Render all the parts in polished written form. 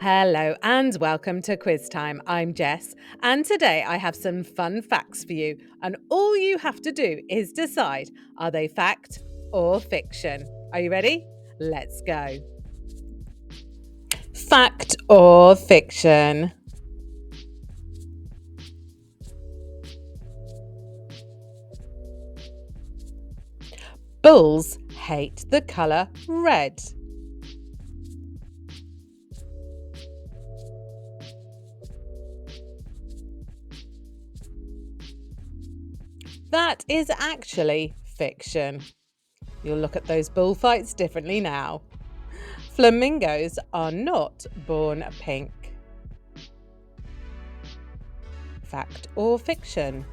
Hello and welcome to Quiz Time. I'm Jess, and today I have some fun facts for you. And all you have to do is decide, are they fact or fiction? Are you ready? Let's go. Fact or fiction? Bulls hate the colour red. That is actually fiction. You'll look at those bullfights differently now. Flamingos are not born pink. Fact or fiction?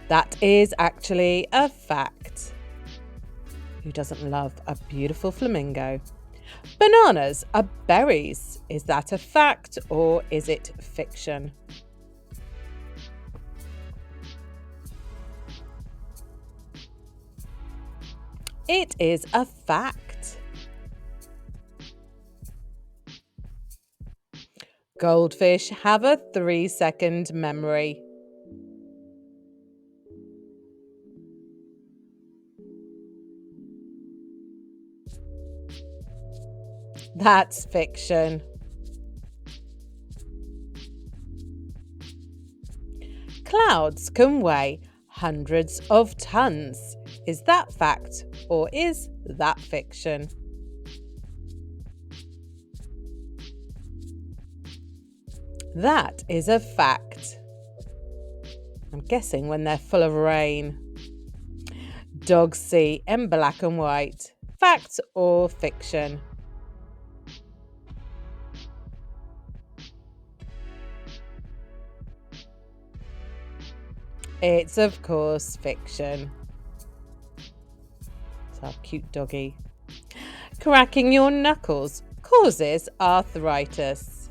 That is actually a fact. Who doesn't love a beautiful flamingo? Bananas are berries. Is that a fact or is it fiction? It is a fact. Goldfish have a 3-second memory. That's fiction. Clouds can weigh hundreds of tons. Is that fact or is that fiction? That is a fact. I'm guessing when they're full of rain. Dogs see in black and white. Fact or fiction? It's of course fiction. It's our cute doggy. Cracking your knuckles causes arthritis.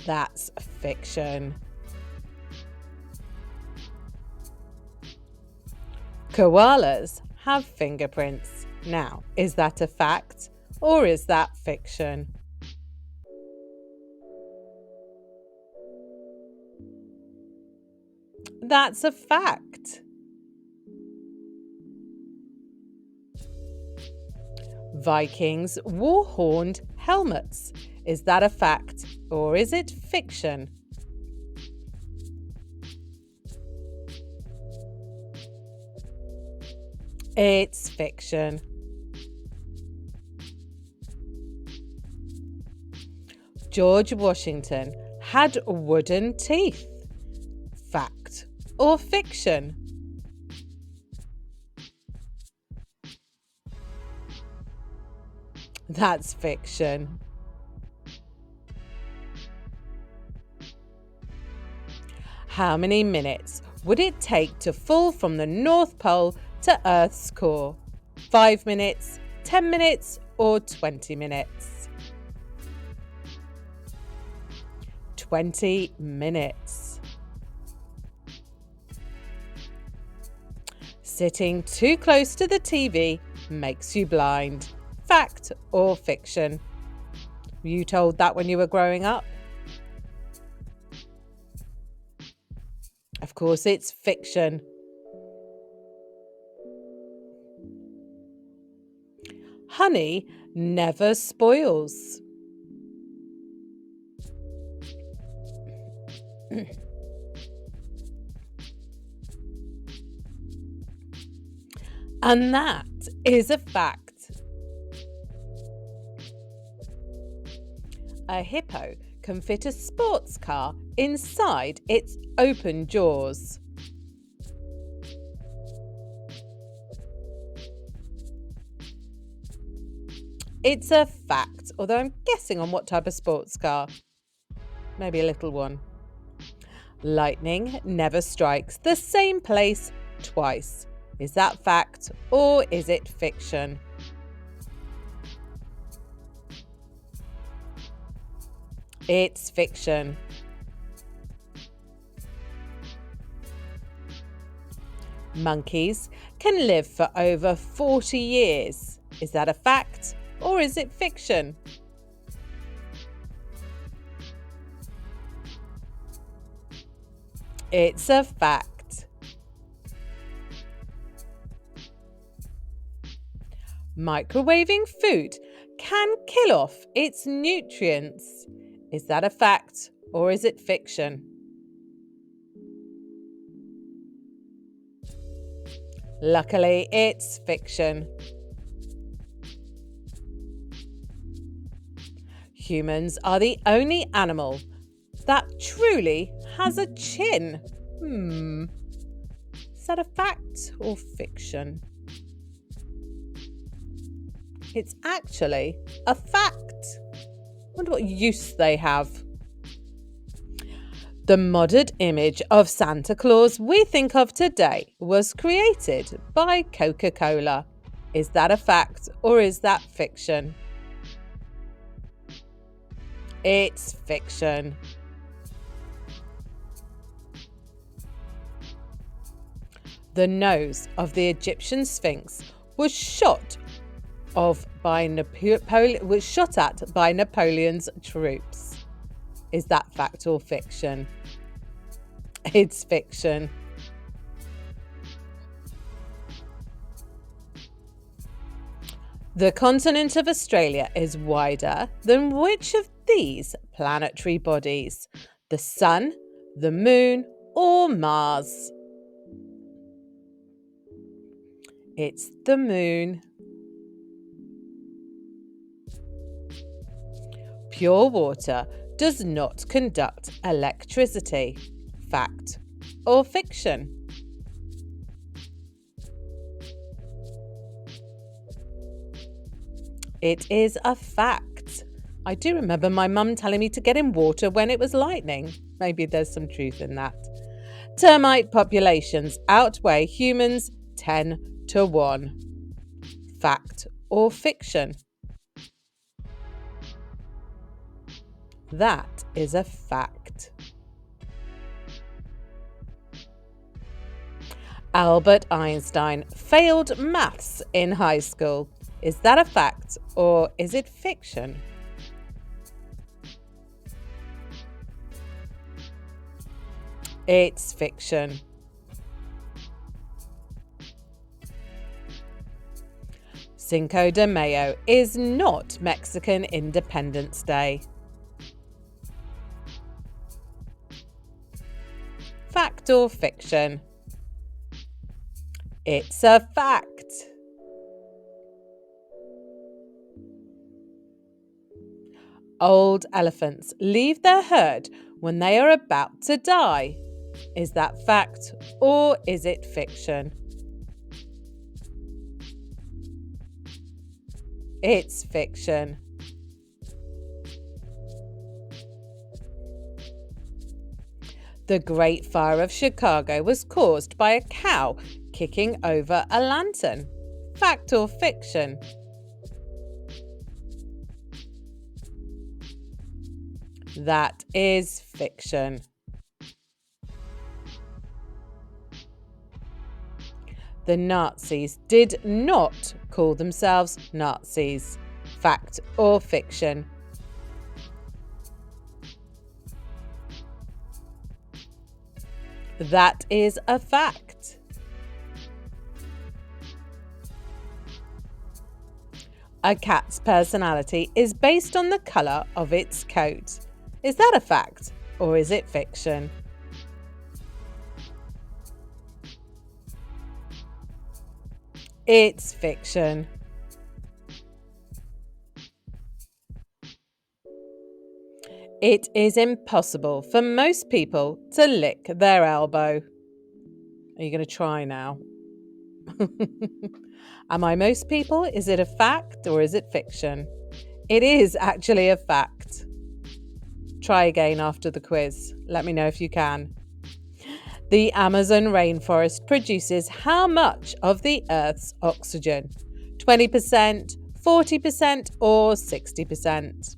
That's fiction. Koalas have fingerprints. Now, is that a fact or is that fiction? That's a fact. Vikings wore horned helmets. Is that a fact or is it fiction? It's fiction. George Washington had wooden teeth. Fact or fiction? That's fiction. How many minutes would it take to fall from the North Pole to Earth's core? 5 minutes, 10 minutes, or 20 minutes? 20 minutes. Sitting too close to the TV makes you blind. Fact or fiction? Were you told that when you were growing up? Of course, it's fiction. Honey never spoils. And that is a fact. A hippo can fit a sports car inside its open jaws. It's a fact, although I'm guessing on what type of sports car. Maybe a little one. Lightning never strikes the same place twice. Is that fact or is it fiction? It's fiction. Monkeys can live for over 40 years. Is that a fact or is it fiction? It's a fact. Microwaving food can kill off its nutrients. Is that a fact or is it fiction? Luckily, it's fiction. Humans are the only animal that truly has a chin. Is that a fact or fiction? It's actually a fact. Wonder what use they have. The modern image of Santa Claus we think of today was created by Coca-Cola. Is that a fact or is that fiction? It's fiction. The nose of the Egyptian Sphinx was shot at by Napoleon's troops. Is that fact or fiction? It's fiction. The continent of Australia is wider than which of these planetary bodies? The Sun, the Moon, or Mars? It's the Moon. Pure water does not conduct electricity. Fact or fiction? It is a fact. I do remember my mum telling me to get in water when it was lightning. Maybe there's some truth in that. Termite populations outweigh humans 10-1. Fact or fiction? That is a fact. Albert Einstein failed maths in high school. Is that a fact or is it fiction? It's fiction. Cinco de Mayo is not Mexican Independence Day. Fact or fiction? It's a fact. Old elephants leave their herd when they are about to die. Is that fact or is it fiction? It's fiction. The Great Fire of Chicago was caused by a cow kicking over a lantern. Fact or fiction? That is fiction. The Nazis did not call themselves Nazis. Fact or fiction? That is a fact. A cat's personality is based on the colour of its coat. Is that a fact or is it fiction? It's fiction. It is impossible for most people to lick their elbow. Are you going to try now? Am I most people? Is it a fact or is it fiction? It is actually a fact. Try again after the quiz. Let me know if you can. The Amazon rainforest produces how much of the Earth's oxygen? 20%, 40%, or 60%?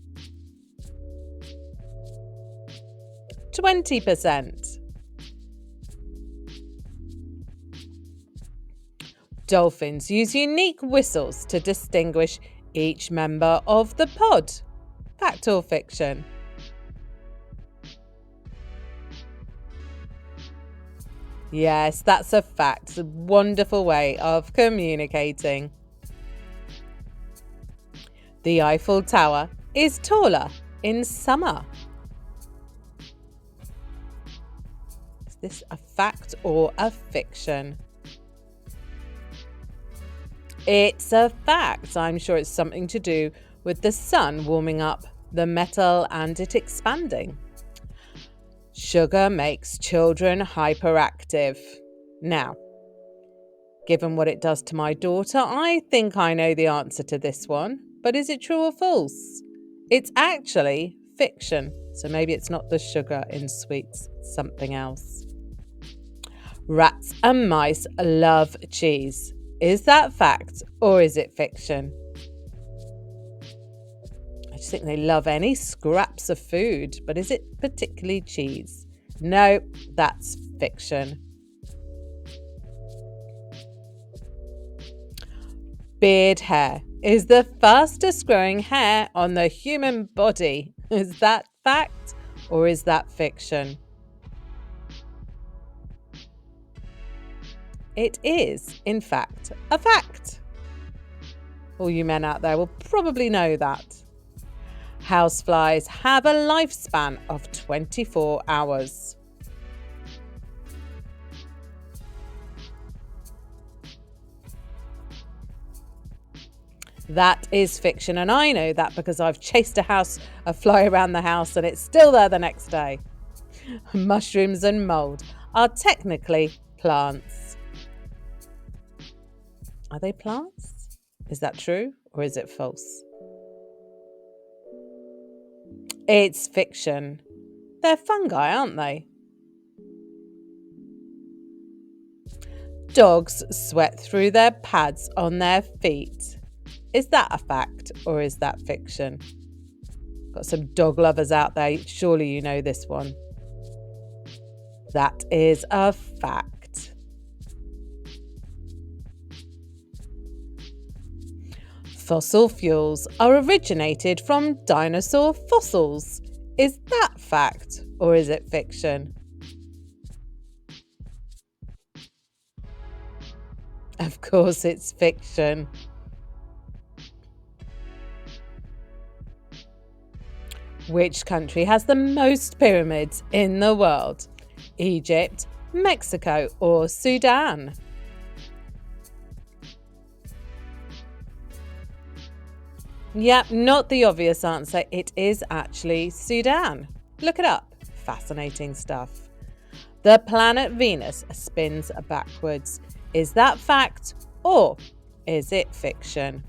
20%. Dolphins use unique whistles to distinguish each member of the pod. Fact or fiction? Yes, that's a fact. It's a wonderful way of communicating. The Eiffel Tower is taller in summer. Is this a fact or a fiction? It's a fact. I'm sure it's something to do with the sun warming up the metal and it expanding. Sugar makes children hyperactive. Now, given what it does to my daughter, I think I know the answer to this one. But is it true or false? It's actually fiction. So maybe it's not the sugar in sweets, it's something else. Rats and mice love cheese. Is that fact or is it fiction? I just think they love any scraps of food, but is it particularly cheese? No, that's fiction. Beard hair is the fastest growing hair on the human body. Is that fact or is that fiction? It is, in fact, a fact. All you men out there will probably know that. Houseflies have a lifespan of 24 hours. That is fiction, and I know that because I've chased a fly around the house and it's still there the next day. Mushrooms and mould are technically plants. Are they plants? Is that true or is it false? It's fiction. They're fungi, aren't they? Dogs sweat through their pads on their feet. Is that a fact or is that fiction? Got some dog lovers out there. Surely you know this one. That is a fact. Fossil fuels are originated from dinosaur fossils. Is that fact or is it fiction? Of course it's fiction. Which country has the most pyramids in the world? Egypt, Mexico, or Sudan? Yep, not the obvious answer. It is actually Sudan. Look it up. Fascinating stuff. The planet Venus spins backwards. Is that fact or is it fiction?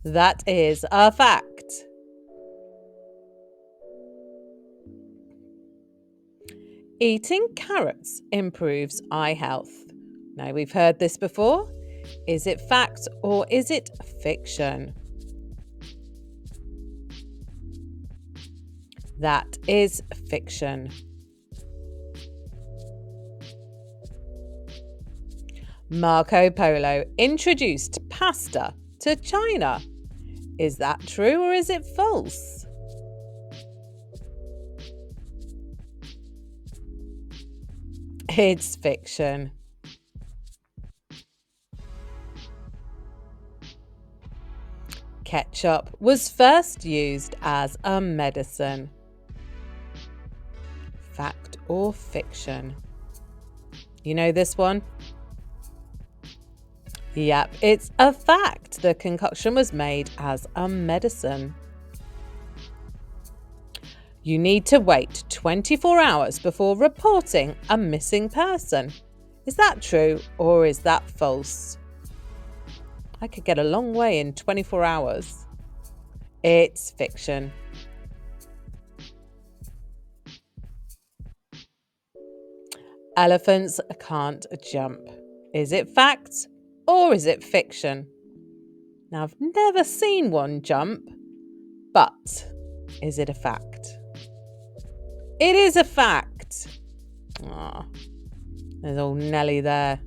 That is a fact. Eating carrots improves eye health. Now, we've heard this before. Is it fact or is it fiction? That is fiction. Marco Polo introduced pasta to China. Is that true or is it false? It's fiction. Ketchup was first used as a medicine. Fact or fiction? You know this one? Yep, it's a fact. The concoction was made as a medicine. You need to wait 24 hours before reporting a missing person. Is that true or is that false? I could get a long way in 24 hours. It's fiction. Elephants can't jump. Is it fact or is it fiction? Now, I've never seen one jump, but is it a fact? It is a fact. Ah, there's old Nelly there.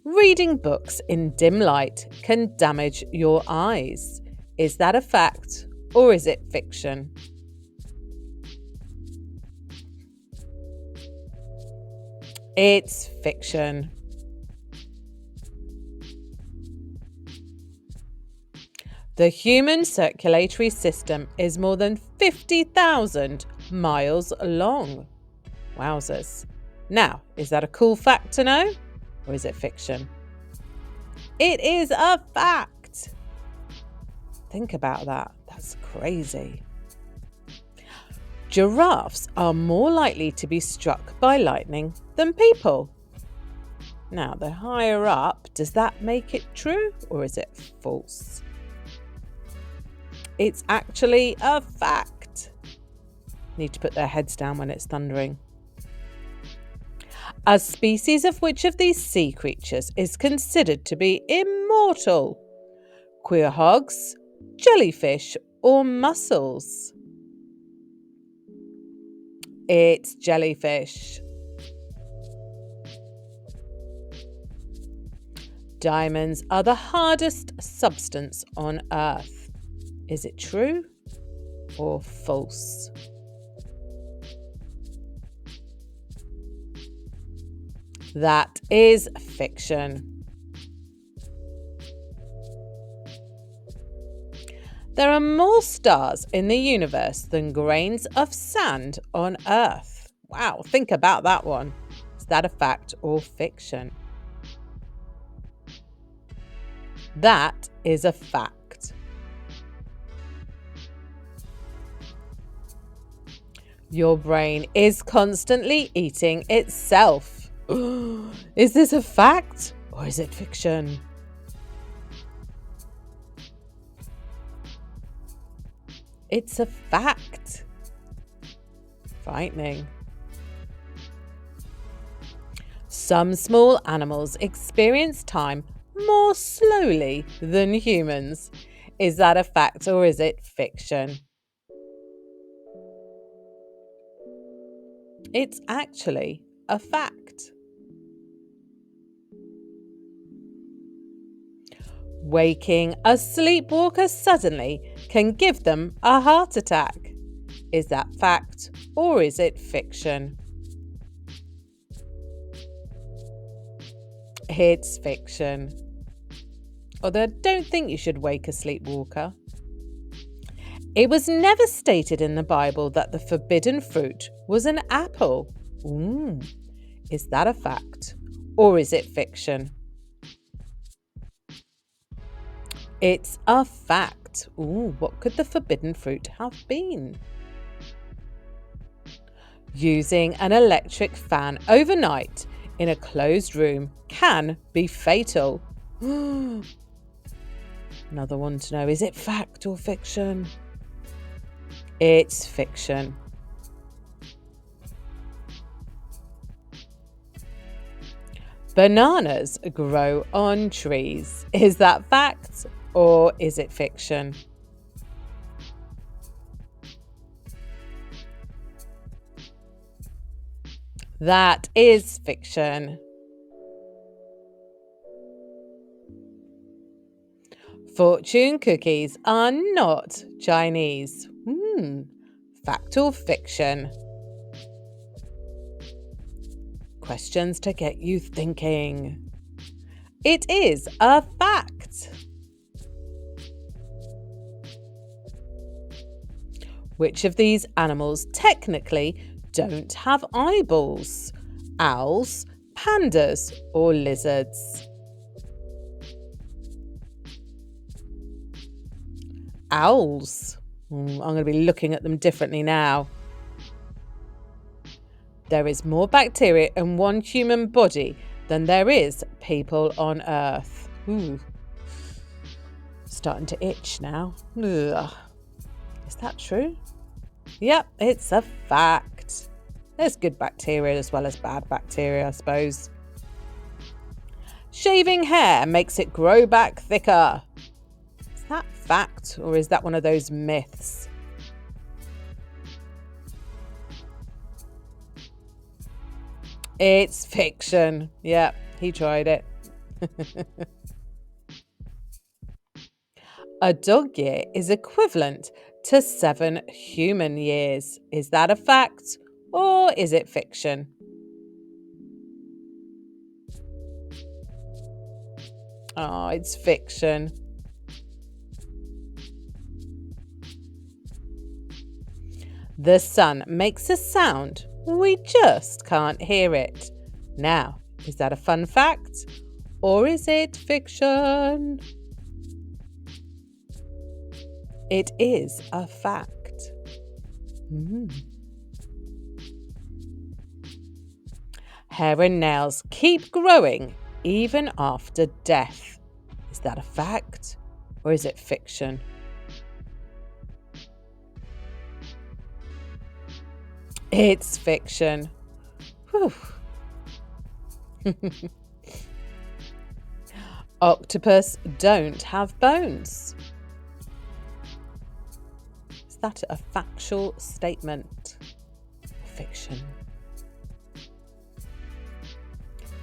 Reading books in dim light can damage your eyes. Is that a fact or is it fiction? It's fiction. The human circulatory system is more than 50,000 miles long. Wowzers. Now, is that a cool fact to know? Or is it fiction? It is a fact. Think about that. That's crazy. Giraffes are more likely to be struck by lightning than people. Now, they're higher up. Does that make it true or is it false? It's actually a fact. Need to put their heads down when it's thundering. A species of which of these sea creatures is considered to be immortal? Queerhogs, jellyfish, or mussels? It's jellyfish. Diamonds are the hardest substance on Earth. Is it true or false? That is fiction. There are more stars in the universe than grains of sand on Earth. Wow, think about that one. Is that a fact or fiction? That is a fact. Your brain is constantly eating itself. Is this a fact or is it fiction? It's a fact. Frightening. Some small animals experience time more slowly than humans. Is that a fact or is it fiction? It's actually a fact. Waking a sleepwalker suddenly can give them a heart attack. Is that fact or is it fiction? It's fiction. Although I don't think you should wake a sleepwalker. It was never stated in the Bible that the forbidden fruit was an apple. Is that a fact or is it fiction? It's a fact. What could the forbidden fruit have been? Using an electric fan overnight in a closed room can be fatal. Another one to know, is it fact or fiction? It's fiction. Bananas grow on trees. Is that fact or is it fiction? That is fiction. Fortune cookies are not Chinese. Fact or fiction? Questions to get you thinking. It is a fact. Which of these animals technically don't have eyeballs? Owls, pandas, or lizards? Owls. I'm going to be looking at them differently now. There is more bacteria in one human body than there is people on Earth. Starting to itch now. Ugh. Is that true? Yep, it's a fact. There's good bacteria as well as bad bacteria, I suppose. Shaving hair makes it grow back thicker. Is that fact or is that one of those myths? It's fiction. Yeah, he tried it. A dog year is equivalent to 7 human years. Is that a fact or is it fiction? Oh, it's fiction. The sun makes a sound. We just can't hear it. Now, is that a fun fact or is it fiction? It is a fact. Mm. Hair and nails keep growing even after death. Is that a fact or is it fiction? It's fiction. Whew. Octopus don't have bones. Is that a factual statement? Fiction.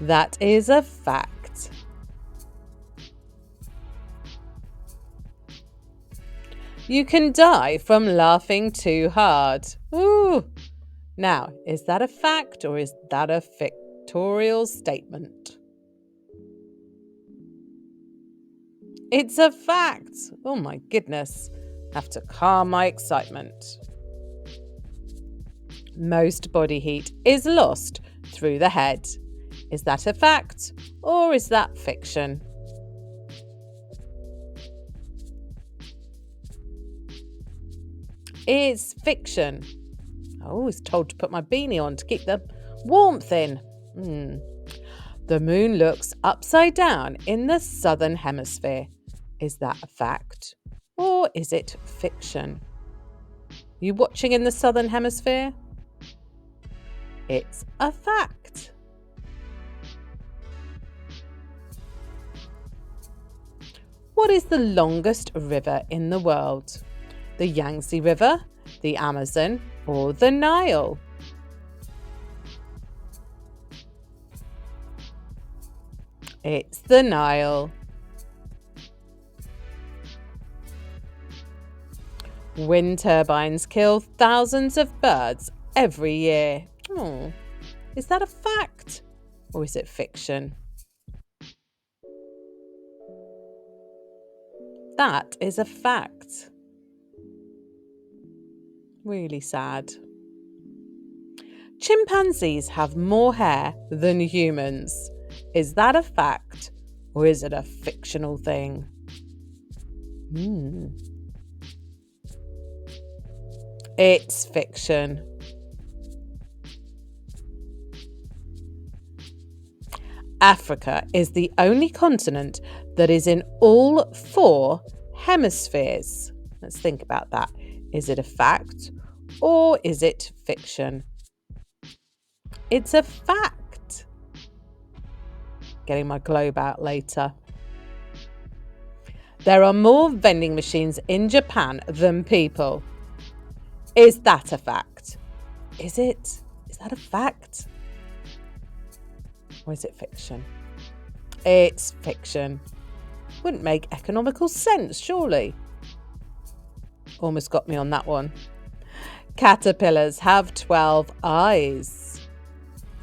That is a fact. You can die from laughing too hard. Ooh. Now, is that a fact or is that a fictorial statement? It's a fact. Oh my goodness. Have to calm my excitement. Most body heat is lost through the head. Is that a fact or is that fiction? It's fiction. I was told to put my beanie on to keep the warmth in. The moon looks upside down in the southern hemisphere. Is that a fact or is it fiction? You watching in the southern hemisphere? It's a fact. What is the longest river in the world? The Yangtze River, the Amazon, or the Nile? It's the Nile. Wind turbines kill thousands of birds every year. Oh, is that a fact or is it fiction? That is a fact. Really sad. Chimpanzees have more hair than humans. Is that a fact or is it a fictional thing? It's fiction. Africa is the only continent that is in all 4 hemispheres. Let's think about that. Is it a fact or is it fiction? It's a fact. Getting my globe out later. There are more vending machines in Japan than people. Is that a fact? Is it? Is that a fact? Or is it fiction? It's fiction. Wouldn't make economical sense, surely. Almost got me on that one. Caterpillars have 12 eyes.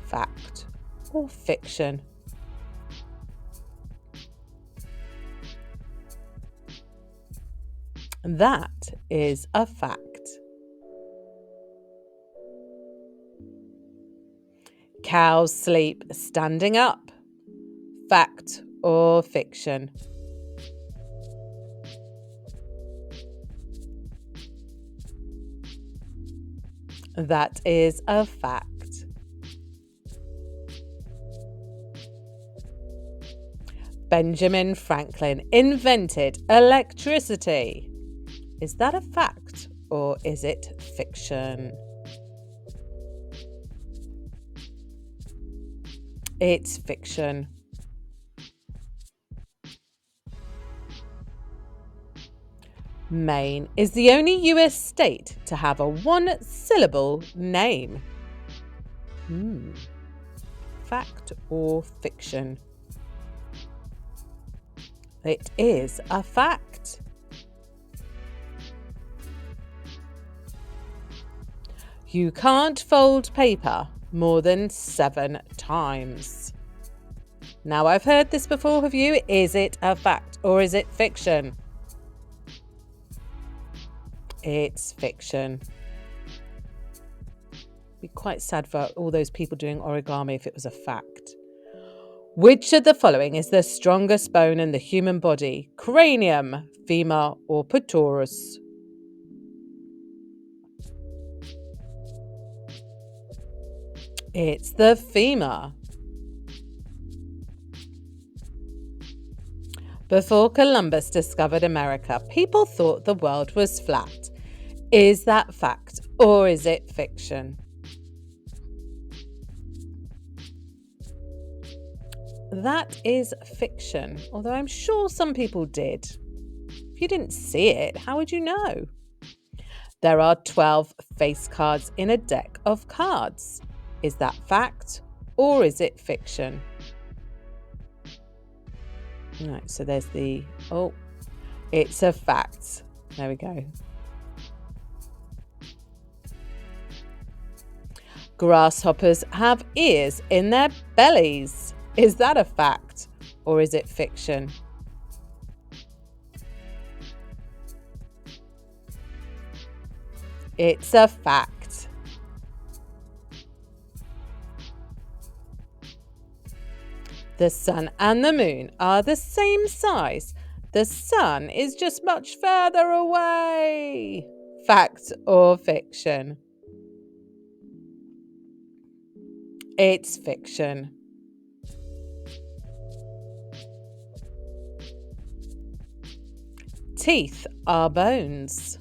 Fact or fiction? That is a fact. Cows sleep standing up. Fact or fiction? That is a fact. Benjamin Franklin invented electricity. Is that a fact or is it fiction? It's fiction. Maine is the only US state to have a 1-syllable name. Fact or fiction? It is a fact. You can't fold paper more than 7 times. Now, I've heard this before, have you? Is it a fact or is it fiction? It's fiction. Be quite sad for all those people doing origami if it was a fact. Which of the following is the strongest bone in the human body? Cranium, femur, or pectoris? It's the femur. Before Columbus discovered America, people thought the world was flat. Is that fact or is it fiction? That is fiction, although I'm sure some people did. If you didn't see it, how would you know? There are 12 face cards in a deck of cards. Is that fact or is it fiction? Right, so there's it's a fact. There we go. Grasshoppers have ears in their bellies. Is that a fact or is it fiction? It's a fact. The sun and the moon are the same size. The sun is just much further away. Fact or fiction? It's fiction. Teeth are bones.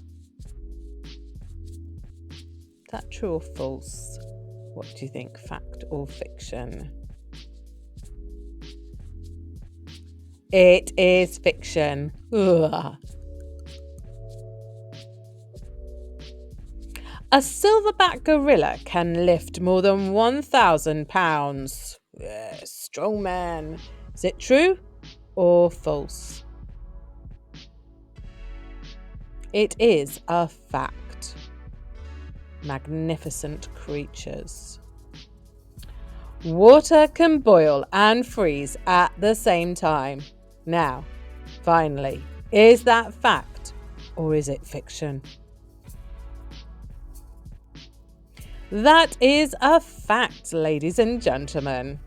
Is that true or false? What do you think, fact or fiction? It is fiction. Ugh. A silverback gorilla can lift more than 1,000 pounds. Strong man. Is it true or false? It is a fact. Magnificent creatures. Water can boil and freeze at the same time. Now, finally, is that fact or is it fiction? That is a fact, ladies and gentlemen.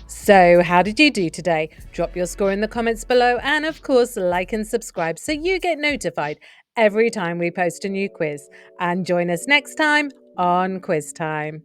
So, how did you do today? Drop your score in the comments below and, of course, like and subscribe so you get notified every time we post a new quiz. And join us next time on Quiz Time.